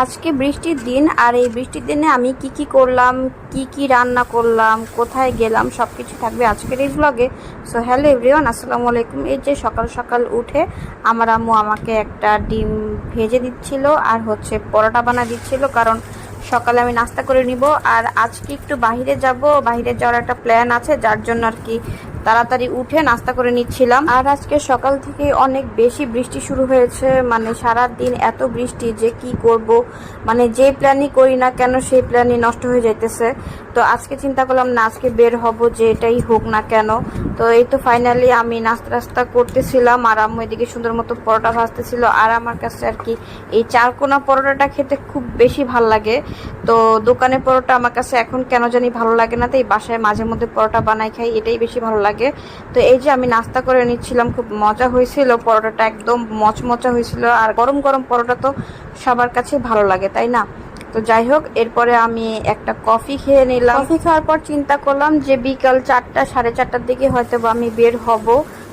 আজকে বৃষ্টির দিন, আর এই বৃষ্টির দিনে আমি কি করলাম, কি রান্না করলাম, কোথায় গেলাম, সব কিছু থাকবে আজকের এই ব্লগে। সো হ্যালো এভরিওয়ান, আসসালামু আলাইকুম। এই যে সকাল সকাল উঠে আমার আম্মু আমাকে একটা ডিম ভেজে দিচ্ছিল আর পরোটা বানা দিচ্ছিল, কারণ সকালে আমি নাস্তা করে নিব। আর আজকে একটু বাইরে যাওয়ার একটা প্ল্যান আছে, যার জন্য আর কি তাড়াতাড়ি উঠে নাস্তা করে নিচ্ছিলাম। আর আজকে সকাল থেকে অনেক বেশি বৃষ্টি শুরু হয়েছে, মানে সারা দিন এত বৃষ্টি যে কি করব, মানে যে প্ল্যানই করি না কেন সেই প্ল্যানই নষ্ট হয়ে যাইতেছে। তো আজকে চিন্তা করলাম না, আজকে বের হব, যে এটাই হোক না কেন। তো এই তো ফাইনালি আমি নাস্তা করতেছিলাম, আর আম্মু এদিকে সুন্দর মতো পরোটা ভাজতেছিল। আর আমার কাছে আর কি এই চারকোনা পরোটাটা খেতে খুব বেশি ভাল লাগে। তো দোকানের পরোটা আমার কাছে এখন কেন জানি ভালো লাগে না, তাই বাসায় মাঝে মধ্যে পরোটা বানাই খাই, এটাই বেশি ভালো লাগে। তো এই যে আমি নাস্তা করে নিচ্ছিলাম, খুব মজা হয়েছিল, পরোটাটা একদম মচমচা হয়েছিল। আর গরম গরম পরোটা তো সবার কাছে ভালো লাগে, তাই না? তো যাই হোক, এরপরে আমি একটা কফি খেয়ে নিলাম। কফি খাওয়ার পর চিন্তা করলাম যে বিকাল 4টা 4:30টার দিকে হয়তো আমি বের হব।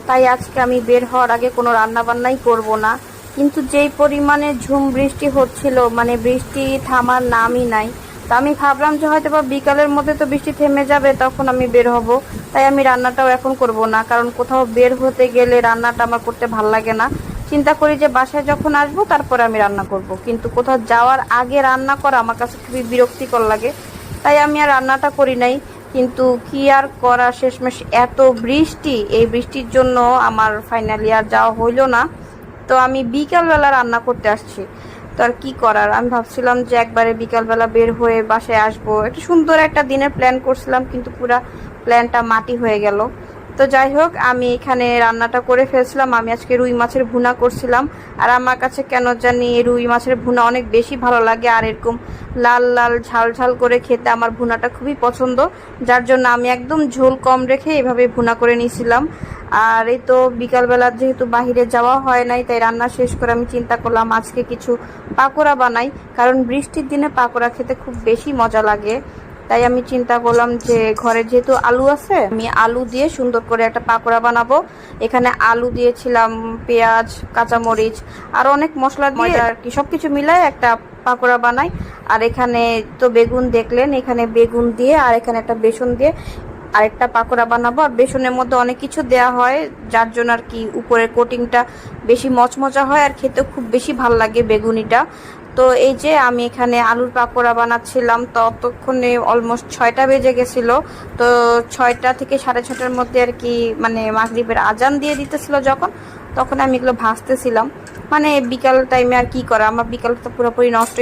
তাই আজকে আমি বের হওয়ার আগে কোনো রান্না বান্নাই করব না। কিন্তু যেই পরিমাণে ঝুম বৃষ্টি হচ্ছিল, মানে বৃষ্টি থামার নামই নাই। তো আমি ভাবলাম যে হয়তো বা বিকালের মধ্যে তো বৃষ্টি থেমে যাবে, তখন আমি বের হব। তাই আমি রান্নাটাও এখন করব না, কারণ কোথাও বের হতে গেলে রান্নাটা আমার করতে ভাল লাগে না। চিন্তা করি যে বাসায় যখন আসবো তারপরে আমি রান্না করব, কিন্তু কোথাও যাওয়ার আগে রান্না করা আমার কাছে খুবই বিরক্তিকর লাগে। তাই আমি আর রান্নাটা করি নাই। কিন্তু কি আর করা, শেষমেশ এত বৃষ্টি, এই বৃষ্টির জন্য আমার ফাইনালি আর যাওয়া হইলো না। তো আমি বিকালবেলা রান্না করতে আসছি। তো আর কি করার, আমি ভাবছিলাম যে একবারে বিকালবেলা বের হয়ে বাসায় আসবো, একটা সুন্দর একটা দিনের প্ল্যান করছিলাম, কিন্তু পুরা প্ল্যানটা মাটি হয়ে গেল। তো যাই হোক, আমি এখানে রান্নাটা করে ফেলছিলাম। আমি আজকে রুই মাছের ভুনা করছিলাম, আর আমার কাছে কেন জানি রুই মাছের ভুনা অনেক বেশি ভালো লাগে, আর এরকম লাল লাল ঝাল ঝাল করে খেতে আমার ভুনাটা খুবই পছন্দ। যার জন্য আমি একদম ঝোল কম রেখে এভাবে ভুনা করে নিয়েছিলাম। আর এই তো বিকালবেলা যেহেতু বাহিরে যাওয়া হয় নাই, তাই রান্না শেষ করে আমি চিন্তা করলাম আজকে কিছু পাকোড়া বানাই, কারণ বৃষ্টির দিনে পাকোড়া খেতে খুব বেশি মজা লাগে। তাই আমি চিন্তা করলাম যে ঘরে যেহেতু আলু আছে, আমি আলু দিয়ে সুন্দর করে একটা পাকোড়া বানাবো। এখানে আলু দিয়েছিলাম, পেঁয়াজ, কাঁচামরিচ আর অনেক মশলা দিয়ে আর কি সবকিছু মিলায় একটা পাকোড়া বানাই। আর এখানে তো বেগুন দেখলেন, এখানে বেগুন দিয়ে আর এখানে একটা বেসন দিয়ে আরেকটা পাকোড়া বানাবো। আর বেসনের মধ্যে অনেক কিছু দেওয়া হয়, যার জন্য আর কি উপরের কোটিংটা বেশি মচমচা হয় আর খেতে খুব বেশি ভাল লাগে বেগুনিটা। তো এই যে আমি এখানে আলুর পাকোড়া বানাচ্ছিলাম, ততক্ষণে অলমোস্ট 6টা বেজে গেছিল। তো 6টা থেকে 6:30টার মধ্যে আর কি, মানে মাগরিবের আজান দিয়ে দিতেছিল যখন, তখন আমি এগুলো ভাজতেছিলাম। মানে বিকাল টাইমে আর কি করা, আমার বিকাল তো পুরোপুরি নষ্ট।